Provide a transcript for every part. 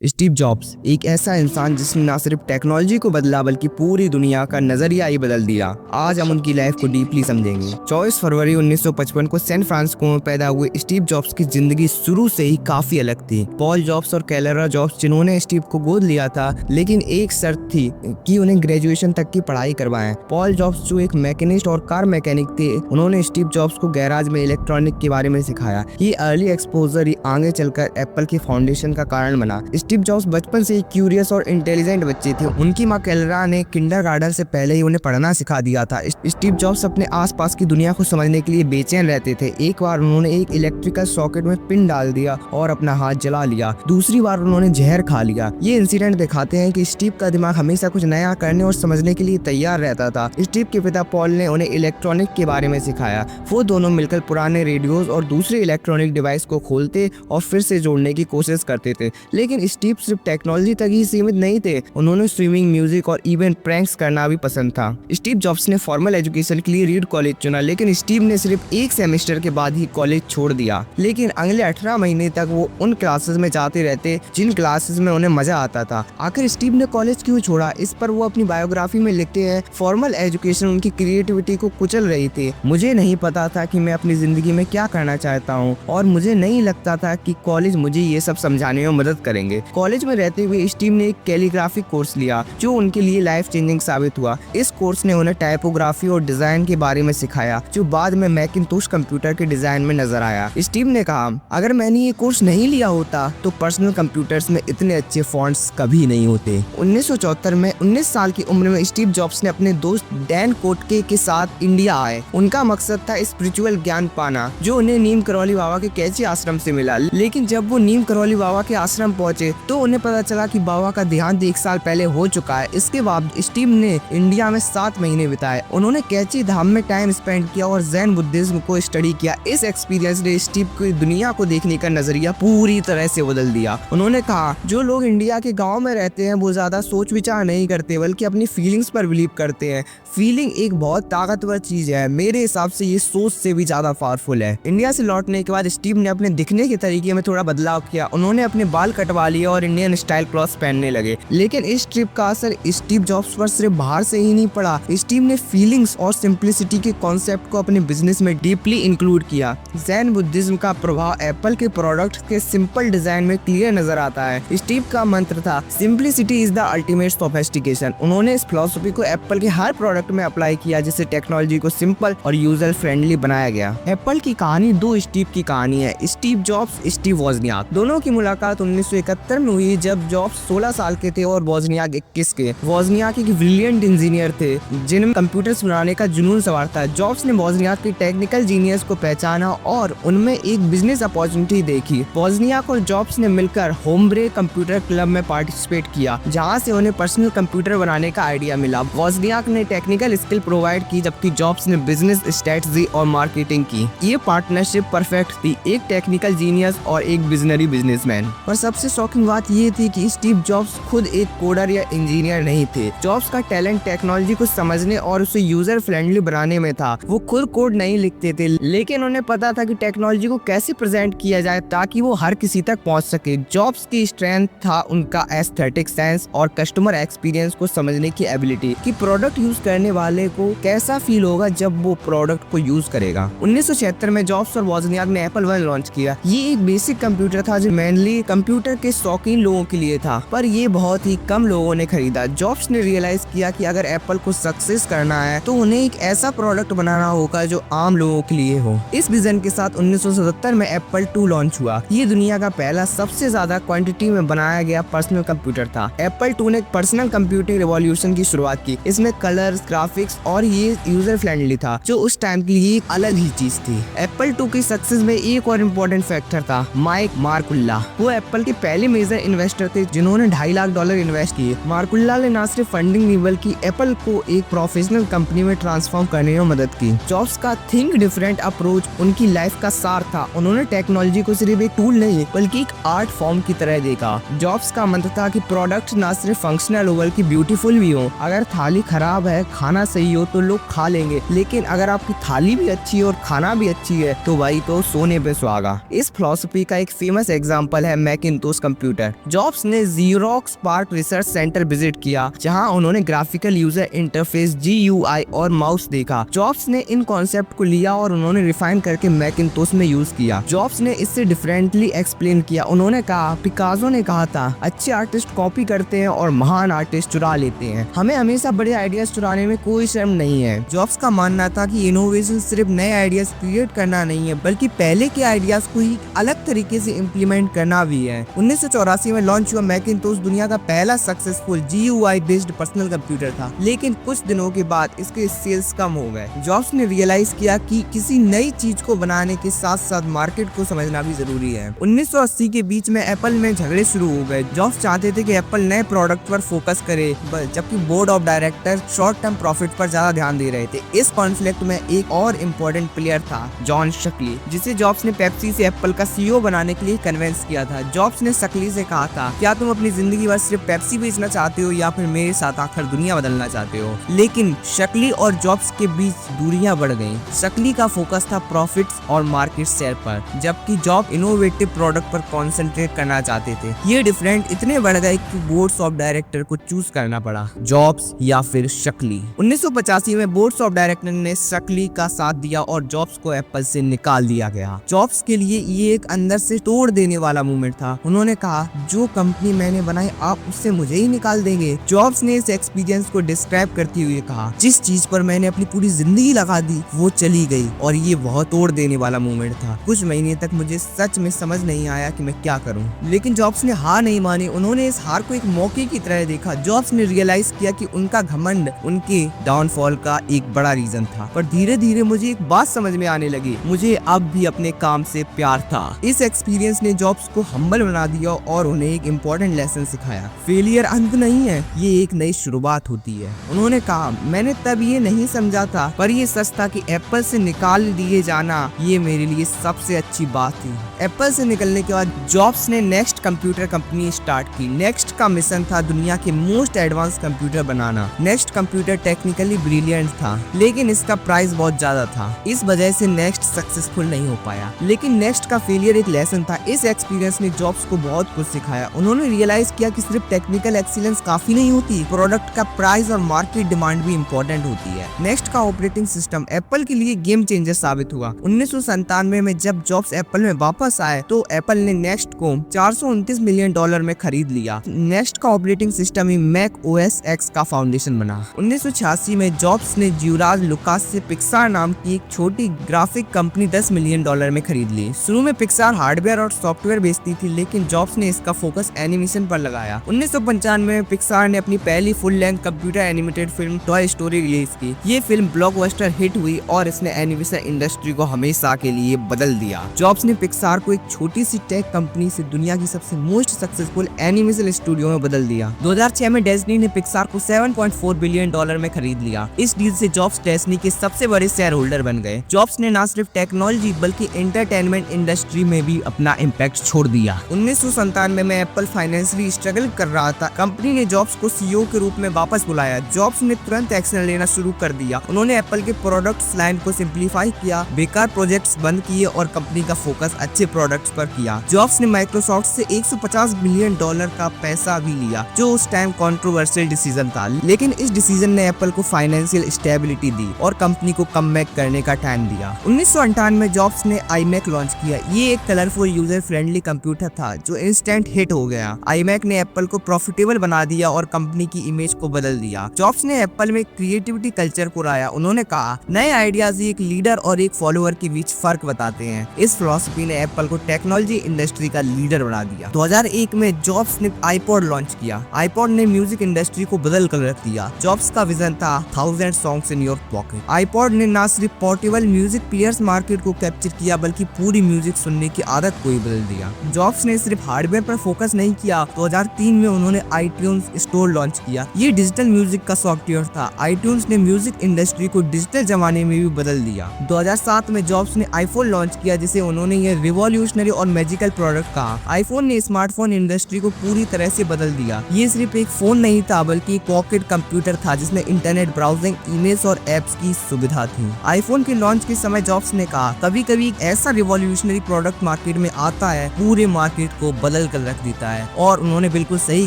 Steve jobs एक ऐसा इंसान जिसने ना सिर्फ टेक्नोलॉजी को बदला बल्कि पूरी दुनिया का नजरिया ही बदल दिया। आज हम उनकी लाइफ को डीपली समझेंगे। 24 फरवरी 1955 को सैन फ्रांसिस्को में पैदा हुए स्टीव जॉब्स की जिंदगी शुरू से ही काफी अलग थी। पॉल जॉब्स और कैलेरा जॉब्स जिन्होंने स्टीव को गोद लिया था, लेकिन एक शर्त थी कि उन्हें ग्रेजुएशन तक की पढ़ाई करवाएं। पॉल जॉब्स जो एक मैकेनिस्ट और कार मैकेनिक थे, उन्होंने स्टीव जॉब्स को गैराज में इलेक्ट्रॉनिक के बारे में सिखाया। ये अर्ली एक्सपोजर ही आगे चलकर एप्पल की फाउंडेशन का कारण बना। स्टीव जॉब्स बचपन से ही क्यूरियस और इंटेलिजेंट बच्चे थे। उनकी मां कैलेरा ने किंडरगार्टन से पहले ही उन्हें पढ़ना सिखा दिया था। स्टीव जॉब्स अपने आसपास की दुनिया को समझने के लिए बेचैन रहते थे। एक बार उन्होंने एक इलेक्ट्रिकल सॉकेट में पिन डाल दिया और अपना हाथ जला लिया। दूसरी बार उन्होंने जहर खा लिया। ये इंसिडेंट दिखाते हैं कि स्टीव का दिमाग हमेशा कुछ नया करने और समझने के लिए तैयार रहता था। स्टीव के पिता पॉल ने उन्हें इलेक्ट्रॉनिक के बारे में सिखाया। वो दोनों मिलकर पुराने रेडियोज और दूसरे इलेक्ट्रॉनिक डिवाइस को खोलते और फिर से जोड़ने की कोशिश करते थे। लेकिन स्टीव सिर्फ टेक्नोलॉजी तक ही सीमित नहीं थे, उन्होंने स्विमिंग, म्यूजिक और इवन प्रैंक्स करना भी पसंद था। स्टीव जॉब्स ने फॉर्मल एजुकेशन के लिए रीड कॉलेज चुना, लेकिन स्टीव ने सिर्फ एक सेमेस्टर के बाद ही कॉलेज छोड़ दिया। लेकिन अगले 18 महीने तक वो उन क्लासेस में जाते रहते जिन क्लासेस में उन्हें मजा आता था। आखिर स्टीव ने कॉलेज क्यों छोड़ा, इस पर वो अपनी बायोग्राफी में लिखते हैं, फॉर्मल एजुकेशन उनकी क्रिएटिविटी को कुचल रही थी। मुझे नहीं पता था कि मैं अपनी जिंदगी में क्या करना चाहता हूँ और मुझे नहीं लगता था कि कॉलेज मुझे ये सब समझाने में मदद करेंगे। कॉलेज में रहते हुए स्टीव ने एक कैलीग्राफी कोर्स लिया जो उनके लिए लाइफ चेंजिंग साबित हुआ। इस कोर्स ने उन्हें टाइपोग्राफी और डिजाइन के बारे में सिखाया, जो बाद में मैकिंटोश कंप्यूटर के डिजाइन में नजर आया। स्टीव ने कहा, अगर मैंने ये कोर्स नहीं लिया होता तो पर्सनल कंप्यूटर्स में इतने अच्छे फॉन्ट्स कभी नहीं होते। 1974 में 19 साल की उम्र में स्टीव जॉब्स ने अपने दोस्त डैन कोटके के साथ इंडिया आए। उनका मकसद था स्पिरिचुअल ज्ञान पाना, जो उन्हें नीम करौली बाबा के कैची आश्रम से मिला। लेकिन जब वो नीम करौली बाबा के आश्रम पहुंचे तो उन्हें पता चला कि बाबा का देहांत 1 साल पहले हो चुका है। इसके बाद स्टीव ने इंडिया में 7 महीने बिताए। उन्होंने कैची धाम में टाइम स्पेंड किया और जैन बुद्धिज्म को स्टडी किया। इस एक्सपीरियंस ने स्टीव की दुनिया को देखने का नजरिया पूरी तरह से बदल दिया। उन्होंने कहा, जो लोग इंडिया के गाँव में रहते हैं वो ज्यादा सोच विचार नहीं करते बल्कि अपनी फीलिंग्स पर बिलीव करते हैं। फीलिंग एक बहुत ताकतवर चीज है। मेरे हिसाब से ये सोच से भी ज्यादा पावरफुल है। इंडिया से लौटने के बाद स्टीव ने अपने दिखने के तरीके में थोड़ा बदलाव किया। उन्होंने अपने बाल कटवा लिए और इंडियन स्टाइल क्लॉथ्स पहनने लगे। लेकिन इस ट्रिप का असर स्टीव जॉब्स पर सिर्फ बाहर से ही नहीं पड़ा। स्टीव ने फीलिंग्स और सिंप्लिसिटी के कॉन्सेप्ट को अपने बिजनेस में डीपली इंक्लूड किया। जैन बुद्धिज्म का प्रभाव एप्पल के प्रोडक्ट्स के सिंपल डिजाइन में क्लियर नजर आता है। स्टीव का मंत्र था, simplicity is the ultimate sophistication. उन्होंने इस फिलॉसफी को एप्पल के हर प्रोडक्ट में अप्लाई किया, जिससे टेक्नोलॉजी को सिंपल और यूजर फ्रेंडली बनाया गया। एप्पल की कहानी 2 स्टीव की कहानी है, स्टीव जॉब्स, स्टीव वोजनियाक। दोनों की मुलाकात 1971 में हुई जब जॉब्स 16 साल के थे और वोजनियाक 21 के। वोजनियाक एक ब्रिलियंट इंजीनियर थे जिनमें कंप्यूटर्स बनाने का जुनून सवार था। जॉब्स ने वोजनियाक की टेक्निकल जीनियस को पहचाना और उनमें एक बिजनेस अपॉर्चुनिटी देखी। वोजनियाक और जॉब्स ने मिलकर होमब्रे कंप्यूटर क्लब में पार्टिसिपेट किया, जहां से उन्हें पर्सनल कंप्यूटर बनाने का आइडिया मिला। वोजनियाक ने टेक्निकल स्किल प्रोवाइड की, जबकि जॉब्स ने बिजनेस स्ट्रेटजी और मार्केटिंग की। ये पार्टनरशिप परफेक्ट थी, एक टेक्निकल जीनियस और एक विजनरी बिजनेसमैन। और सबसे शॉकिंग बात ये थी कि स्टीव जॉब्स खुद एक कोडर या इंजीनियर नहीं थे। जॉब्स का टैलेंट टेक्नोलॉजी को समझने और उसे यूजर फ्रेंडली बनाने में था। वो खुद कोड नहीं लिखते थे, लेकिन उन्हें पता था कि टेक्नोलॉजी को कैसे प्रेजेंट किया जाए ताकि वो हर किसी तक पहुंच सके। जॉब्स की स्ट्रेंथ था उनका एस्थेटिक सेंस और कस्टमर एक्सपीरियंस को समझने की एबिलिटी, कि प्रोडक्ट यूज करने वाले को कैसा फील होगा जब वो प्रोडक्ट को यूज करेगा। 1976 में जॉब्स और वोजनियाक ने एप्पल 1 लॉन्च किया। ये एक बेसिक कंप्यूटर था जो मेनली कंप्यूटर के शौकीन लोगों के लिए था, पर ये बहुत ही कम लोगों ने खरीदा। जॉब्स ने रियलाइज किया कि अगर एप्पल को सक्सेस करना है तो उन्हें एक ऐसा प्रोडक्ट बनाना होगा जो आम लोगों के लिए हो। इस विजन के साथ 1977 में एप्पल 2 लॉन्च हुआ। ये दुनिया का पहला सबसे ज्यादा क्वांटिटी में बनाया गया पर्सनल कंप्यूटर था। एप्पल 2 ने पर्सनल कंप्यूटिंग रिवॉल्यूशन की शुरुआत की। इसमें कलर्स, ग्राफिक्स और ये यूजर फ्रेंडली था, जो उस टाइम के लिए एक अलग ही चीज थी। एप्पल 2 की सक्सेस में एक और इम्पोर्टेंट फैक्टर था, माइक मार्कुल्ला। वो एप्पल के पहले मेजर इन्वेस्टर थे जिन्होंने $2.5 लाख इन्वेस्ट किए। मार्कुल्ला ने न सिर्फ फंडिंग नहीं बल्कि एप्पल को एक प्रोफेशनल कंपनी में ट्रांसफॉर्म करने में मदद की। जॉब्स का थिंक डिफरेंट अप्रोच उनकी लाइफ का सार था। उन्होंने टेक्नोलॉजी को सिर्फ एक टूल नहीं बल्कि एक आर्ट फॉर्म की तरह देखा। जॉब्स का मंत्र था कि प्रोडक्ट न सिर्फ फंक्शनल हो बल्कि ब्यूटीफुल भी हो। अगर थाली खराब है, खाना सही हो तो लोग खा लेंगे, लेकिन अगर आपकी थाली भी अच्छी है और खाना भी अच्छी है तो भाई तो सोने पे सुहागा। इस फिलॉसफी का एक फेमस एग्जांपल है मैकिंटोश कंप्यूटर। कंप्यूटर। जॉब्स ने xerox park research centre visit किया, जहां उन्होंने ग्राफिकल यूजर इंटरफेस GUI और माउस देखा। जॉब्स ने इन कॉन्सेप्ट को लिया और उन्होंने रिफाइन करके मैकिंटोश में यूज किया। जॉब्स ने इससे डिफरेंटली एक्सप्लेन किया। उन्होंने कहा, पिकासो ने कहा था, अच्छे आर्टिस्ट कॉपी करते हैं और महान आर्टिस्ट चुरा लेते हैं। हमें हमेशा बड़े आइडियाज चुराने में कोई शर्म नहीं है। जॉब्स का मानना था कि इनोवेशन सिर्फ नए आइडियाज क्रिएट करना नहीं है, बल्कि पहले के आइडियाज को ही अलग तरीके से इम्प्लीमेंट करना भी है। 1984 में लॉन्च हुआ मैकिंटोश दुनिया का पहला successful GUI based personal computer था, लेकिन कुछ दिनों के बाद इसके सेल्स कम हो गए। जॉब्स ने रियलाइज किया कि किसी नई चीज को बनाने के साथ साथ मार्केट को समझना भी जरूरी है। 1980 के बीच में एप्पल में झगड़े शुरू हो गए। जॉब्स चाहते थे कि एप्पल नए प्रोडक्ट पर फोकस करे, जबकि board of director short term profit पर ज्यादा ध्यान दे रहे थे। इस कॉन्फ्लिक्ट में एक और इम्पोर्टेंट प्लेयर था, जॉन शकली, जिसे जॉब्स ने पेप्सी से एप्पल का CEO बनाने के लिए कन्विंस किया था। जॉब्स ने शकली से कहा था, क्या तुम अपनी जिंदगी भर सिर्फ पेप्सी बेचना चाहते हो या फिर मेरे साथ आकर दुनिया बदलना चाहते हो? लेकिन शकली और जॉब्स के बीच दूरियां बढ़ गईं। शकली का फोकस था प्रॉफिट्स और मार्केट शेयर पर, जबकि जॉब इनोवेटिव प्रोडक्ट पर कॉन्सेंट्रेट करना चाहते थे। ये डिफरेंट इतने बढ़ गए कि बोर्ड्स ऑफ डायरेक्टर को चूज करना पड़ा, जॉब्स या फिर शकली। 1985 में बोर्ड्स ऑफ डायरेक्टर ने शकली का साथ दिया और जॉब्स को एप्पल से निकाल दिया गया। जॉब्स के लिए ये एक अंदर से तोड़ देने वाला मूवमेंट था। उन्होंने कहा, जो कंपनी मैंने बनाई आप उससे मुझे ही निकाल देंगे। जॉब्स ने इस एक्सपीरियंस को डिस्क्राइब करते हुए कहा, जिस चीज पर मैंने अपनी पूरी जिंदगी लगा दी वो चली गई और ये बहुत तोड़ देने वाला मूवमेंट था। कुछ महीने तक मुझे सच में समझ नहीं आया कि मैं क्या करूं, लेकिन जॉब्स ने हार नहीं मानी। उन्होंने इस हार को एक मौके की तरह देखा। जॉब्स ने रियलाइज किया कि उनका घमंड उनके डाउनफॉल का एक बड़ा रीजन था। पर धीरे धीरे मुझे एक बात समझ में आने लगी, मुझे अब भी अपने काम से प्यार था। इस एक्सपीरियंस ने जॉब्स को हम्बल बना दिया और उन्हें एक इम्पोर्टेंट लेसन सिखाया, फेलियर अंत नहीं है, ये एक नई शुरुआत होती है। उन्होंने कहा, मैंने तब ये नहीं समझा था, पर ये सच था कि एप्पल से निकाल दिए जाना ये मेरे लिए सबसे अच्छी बात थी। एप्पल से निकलने के बाद जॉब्स ने नेक्स्ट कंप्यूटर कंपनी स्टार्ट की। नेक्स्ट का मिशन था दुनिया के मोस्ट एडवांस कंप्यूटर बनाना। नेक्स्ट कंप्यूटर टेक्निकली ब्रिलियंट था, लेकिन इसका प्राइस बहुत ज्यादा था। इस वजह से नेक्स्ट सक्सेसफुल नहीं हो पाया। लेकिन नेक्स्ट का फेलियर एक लेसन था। इस एक्सपीरियंस ने जॉब्स को बहुत कुछ सिखाया। उन्होंने रियलाइज किया कि सिर्फ टेक्निकल एक्सीलेंस काफी नहीं होती, प्रोडक्ट का प्राइस और मार्केट डिमांड भी इम्पोर्टेंट होती है। नेक्स्ट का ऑपरेटिंग सिस्टम एप्पल के लिए गेम चेंजर साबित हुआ। 1997 में जब जॉब्स एप्पल में वापस आए तो एप्पल ने नेक्स्ट को $429 मिलियन में खरीद लिया। नेक्स्ट का ऑपरेटिंग सिस्टम ही मैक OS X का फाउंडेशन बना। 1986 में जॉब्स ने ज्यूराज लुकास से पिक्सार नाम की एक छोटी ग्राफिक कंपनी $10 मिलियन में खरीद ली। शुरू में पिक्सार हार्डवेयर और सॉफ्टवेयर बेचती थी, लेकिन जॉब्स ने इसका फोकस एनिमेशन पर लगाया। 1995 में पिक्सार ने अपनी पहली full length computer animated film toy story release की। ये फिल्म ब्लॉकबस्टर हिट हुई और इसने एनिमेशन इंडस्ट्री को हमेशा के लिए बदल दिया। जॉब्स ने पिक्सार को एक छोटी सी टेक कंपनी से दुनिया की सबसे मोस्ट सक्सेसफुल एनिमेशन स्टूडियो में बदल दिया। 2006 में डिज्नी ने पिक्सार को $7.4 बिलियन में खरीद लिया। इस डील से जॉब्स डिज्नी के सबसे बड़े शेयर होल्डर बन गए। जॉब्स ने न सिर्फ टेक्नोलॉजी बल्कि एंटरटेनमेंट इंडस्ट्री में भी अपना इम्पैक्ट छोड़ दिया। 1997 में एप्पल फाइनेंशियली स्ट्रगल कर रहा था। कंपनी ने जॉब्स को CEO के रूप में वापस बुलाया। जॉब्स ने तुरंत एक्शन लेना शुरू कर दिया। उन्होंने एप्पल के प्रोडक्ट्स लाइन को सिंप्लीफाई किया, बेकार प्रोजेक्ट्स बंद किए और कंपनी का फोकस अच्छे प्रोडक्ट्स पर किया। जॉब्स ने माइक्रोसॉफ्ट से $150 मिलियन का पैसा भी लिया, जो उस टाइम कंट्रोवर्शियल डिसीजन था, लेकिन इस डिसीजन ने एप्पल को फाइनेंशियल स्टेबिलिटी दी और कंपनी को कमबैक करने का टाइम दिया। 1998 में जॉब्स ने iMac लॉन्च किया। ये एक कलरफुल यूजर फ्रेंडली कंप्यूटर था जो इंस्टेंट हिट हो गया। iMac ने एप्पल को प्रॉफिटेबल बना दिया और कंपनी की इमेज को बदल दिया। जॉब्स ने एप्पल में क्रिएटिविटी कल्चर को लाया। उन्होंने कहा, नए आइडियाज एक लीडर और एक फॉलोअर के बीच फर्क बताते हैं। इस फिलॉसफी ने एप्पल को टेक्नोलॉजी इंडस्ट्री का लीडर बना दिया। 2001 में जॉब्स ने iPod लॉन्च किया। iPod ने म्यूजिक इंडस्ट्री को बदल कर रख दिया। जॉब्स का विजन था 1000 songs in your pocket. iPod ने न सिर्फ पोर्टेबल म्यूजिक प्लेयर्स मार्केट को कैप्चर किया, बल्कि पूरी म्यूजिक सुनने की आदत को ही बदल दिया। जॉब्स ने सिर्फ हार्डवेयर पर फोकस नहीं किया। 2003 में उन्होंने iTunes स्टोर लॉन्च किया। ये डिजिटल म्यूजिक का सॉफ्टवेयर था। iTunes ने म्यूजिक इंडस्ट्री को डिजिटल जमाने में भी बदल दिया। 2007 में जॉब्स ने iPhone लॉन्च किया, जिसे उन्होंने ये रिवॉल्यूशनरी और मैजिकल प्रोडक्ट कहा। आईफोन ने स्मार्टफोन इंडस्ट्री को पूरी तरह से बदल दिया। ये सिर्फ एक फोन नहीं था बल्कि एक पॉकेट कंप्यूटर था जिसमें इंटरनेट ब्राउजिंग, ईमेल्स और एप्स की सुविधा थी। आईफोन के लॉन्च के समय जॉब्स ने कहा, कभी कभी एक ऐसा रिवॉल्यूशनरी प्रोडक्ट मार्केट में आता है पूरे मार्केट को बदल कर रख देता है। और उन्होंने बिल्कुल सही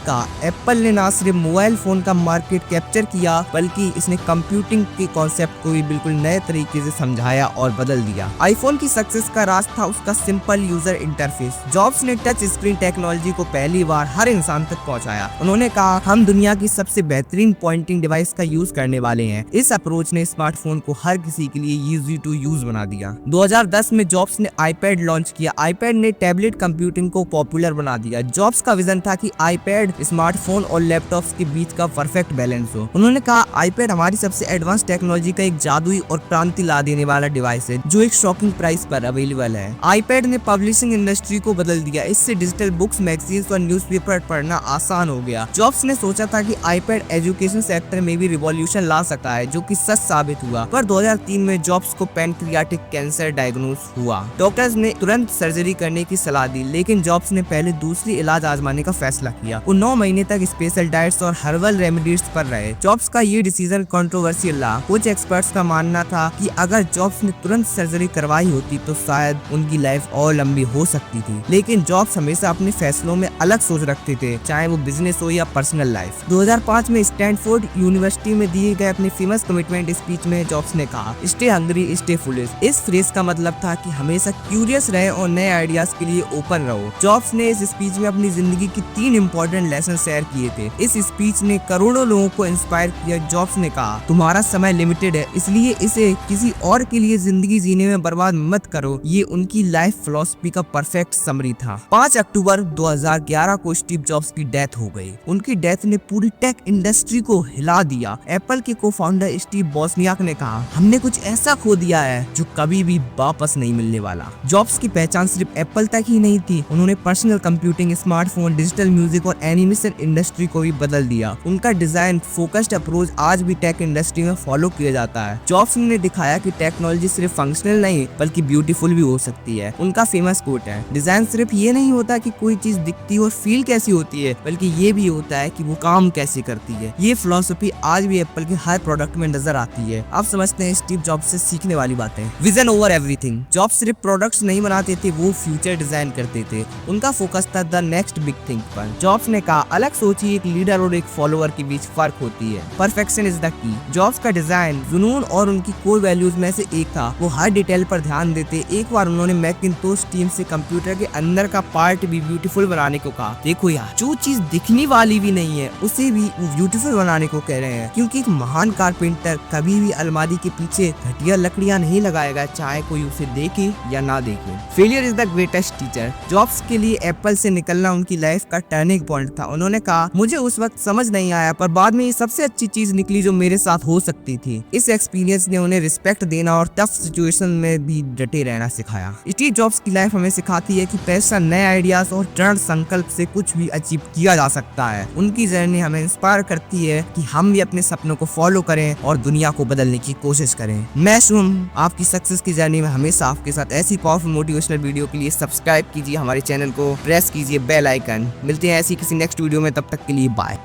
कहा। एप्पल ने ना सिर्फ मोबाइल फोन का मार्केट कैप्चर किया बल्कि इसने कंप्यूटिंग के कॉन्सेप्ट को भी बिल्कुल नए तरीके से समझाया और बदल दिया। आईफोन की सक्सेस का राज था उसका सिंपल यूजर इंटरफेस। जॉब्स ने टच स्क्रीन टेक्नोलॉजी को पहली बार हर इंसान तक पहुंचाया। उन्होंने कहा, हम दुनिया की सबसे बेहतरीन पॉइंटिंग डिवाइस का यूज करने वाले हैं। इस अप्रोच ने स्मार्टफोन को हर किसी के लिए इजी टू यूज बना दिया। 2010 में जॉब्स ने आईपैड लॉन्च किया। आईपैड ने टैबलेट कंप्यूटिंग को पॉपुलर बना दिया। जॉब्स का विजन था कि आईपैड स्मार्टफोन और लैपटॉप्स के बीच का परफेक्ट बैलेंस हो। उन्होंने कहा, आईपैड हमारी सबसे एडवांस टेक्नोलॉजी का एक जादुई और क्रांति ला देने वाला डिवाइस है जो एक शॉकिंग प्राइस पर अवेलेबल है। आईपैड ने पब्लिशिंग इंडस्ट्री को बदल दिया। इससे डिजिटल बुक्स, मैगजीन्स और न्यूज़पेपर पढ़ना आसान हो गया। जॉब्स ने सोचा था कि आईपैड एजुकेशन सेक्टर में भी रिवॉल्यूशन ला सकता है, जो कि सच साबित हुआ। पर 2003 में जॉब्स को पैनक्रियाटिक कैंसर डायग्नोस हुआ। डॉक्टर्स ने तुरंत सर्जरी करने की सलाह दी, लेकिन जॉब्स ने पहले दूसरी इलाज आजमाने का फैसला किया। वो 9 महीने तक स्पेशल डाइट्स और हर्बल रेमेडीज पर रहे। जॉब्स का ये डिसीजन कंट्रोवर्शियल रहा। कुछ एक्सपर्ट्स का मानना था कि अगर जॉब्स ने तुरंत सर्जरी करवाई होती तो शायद उनकी लाइफ और लंबी हो सकती थी। लेकिन जॉब्स हमेशा अपने फैसलों में अलग सोच रखते थे, चाहे वो बिजनेस हो या पर्सनल लाइफ। 2005 में स्टैनफोर्ड यूनिवर्सिटी में दिए गए अपने फेमस कमिटमेंट स्पीच में जॉब्स ने कहा, स्टे हंग्री स्टे फुलिश। इस फ्रेज का मतलब था कि हमेशा क्यूरियस रहे और नए आइडियाज के लिए ओपन रहो। जॉब्स ने इस स्पीच में अपनी जिंदगी की 3 इंपॉर्टेंट लेसन शेयर किए थे। इस स्पीच ने करोड़ों लोगों को इंस्पायर किया। जॉब्स ने कहा, तुम्हारा समय लिमिटेड है, इसलिए इसे किसी और के लिए जिंदगी जीने में बर्बाद मत करो। ये उनकी लाइफ फिलॉसफी का परफेक्ट समरी था। 5 अक्टूबर 2011 को स्टीव जॉब्स की डेथ हो गई। उनकी डेथ ने पूरी टेक इंडस्ट्री को हिला दिया। एप्पल के को फाउंडर स्टीव वोजनियाक ने कहा, हमने कुछ ऐसा खो दिया है जो कभी भी वापस नहीं मिलने वाला। जॉब्स की पहचान सिर्फ एप्पल तक ही नहीं थी, उन्होंने personal computing, smartphone, digital music और एनिमेशन इंडस्ट्री को भी बदल दिया। उनका डिजाइन फोकस्ड अप्रोच आज भी टेक इंडस्ट्री में फॉलो किया जाता है। जॉब्स ने दिखाया कि टेक्नोलॉजी सिर्फ फंक्शनल नहीं बल्कि ब्यूटीफुल भी हो सकती है। उनका फेमस कोट है, डिजाइन सिर्फ ये नहीं होता कि कोई चीज दिखती और फील कैसी होती है, बल्कि ये भी होता है कि वो काम कैसे करती है। ये फिलॉसफी आज भी एप्पल के हर प्रोडक्ट में नजर आती है। अब समझते हैं स्टीव जॉब्स से सीखने वाली बातें। Vision over everything. जॉब्स सिर्फ प्रोडक्ट्स नहीं बनाते थे, वो फ्यूचर डिजाइन करते थे। उनका फोकस था द नेक्स्ट बिग थिंग पर। जॉब्स ने कहा, अलग सोचिए, एक लीडर और एक फॉलोअर के बीच फर्क होती है। Perfection is the key. Jobs का डिजाइन, जुनून और उनकी कोर वैल्यूज में से एक था। वो हर डिटेल पर ध्यान देते। एक बार उन्होंने मैकिंटोश टीम से कंप्यूटर के अंदर का पार्ट भी ब्यूटीफुल बनाने को कहा। देखो यार, जो चीज दिखने वाली भी नहीं है उसे भी वो ब्यूटीफुल बनाने को कह रहे हैं, क्योंकि एक महान कारपेंटर कभी भी अलमारी के पीछे घटिया लकड़ियां नहीं लगाएगा, चाहे कोई उसे देखे या ना देखे। Failure is the greatest teacher. Jobs के लिए एप्पल से निकलना उनकी लाइफ का टर्निंग पॉइंट था। उन्होंने कहा, मुझे उस वक्त समझ नहीं आया, पर बाद में ये सबसे अच्छी चीज निकली जो मेरे साथ हो सकती थी। इस एक्सपीरियंस ने उन्हें रिस्पेक्ट देना और टफ सिचुएशन में भी डटे रहना सिखाया। स्टीव जॉब्स की लाइफ हमें सिखाती है कि पैसा, नए आइडियाज और दृढ़ संकल्प से कुछ भी अचीव किया जा सकता है। उनकी जर्नी हमें इंस्पायर करती है कि हम भी अपने सपनों को फॉलो करें और दुनिया को बदलने की कोशिश करें। मैं शुभम, आपकी सक्सेस की जर्नी में हमेशा आपके साथ। ऐसी पावरफुल मोटिवेशनल वीडियो के लिए सब्सक्राइब कीजिए हमारे चैनल को, प्रेस कीजिए बेल आइकन। मिलते हैं ऐसी किसी नेक्स्ट वीडियो में, तब तक के लिए बाय।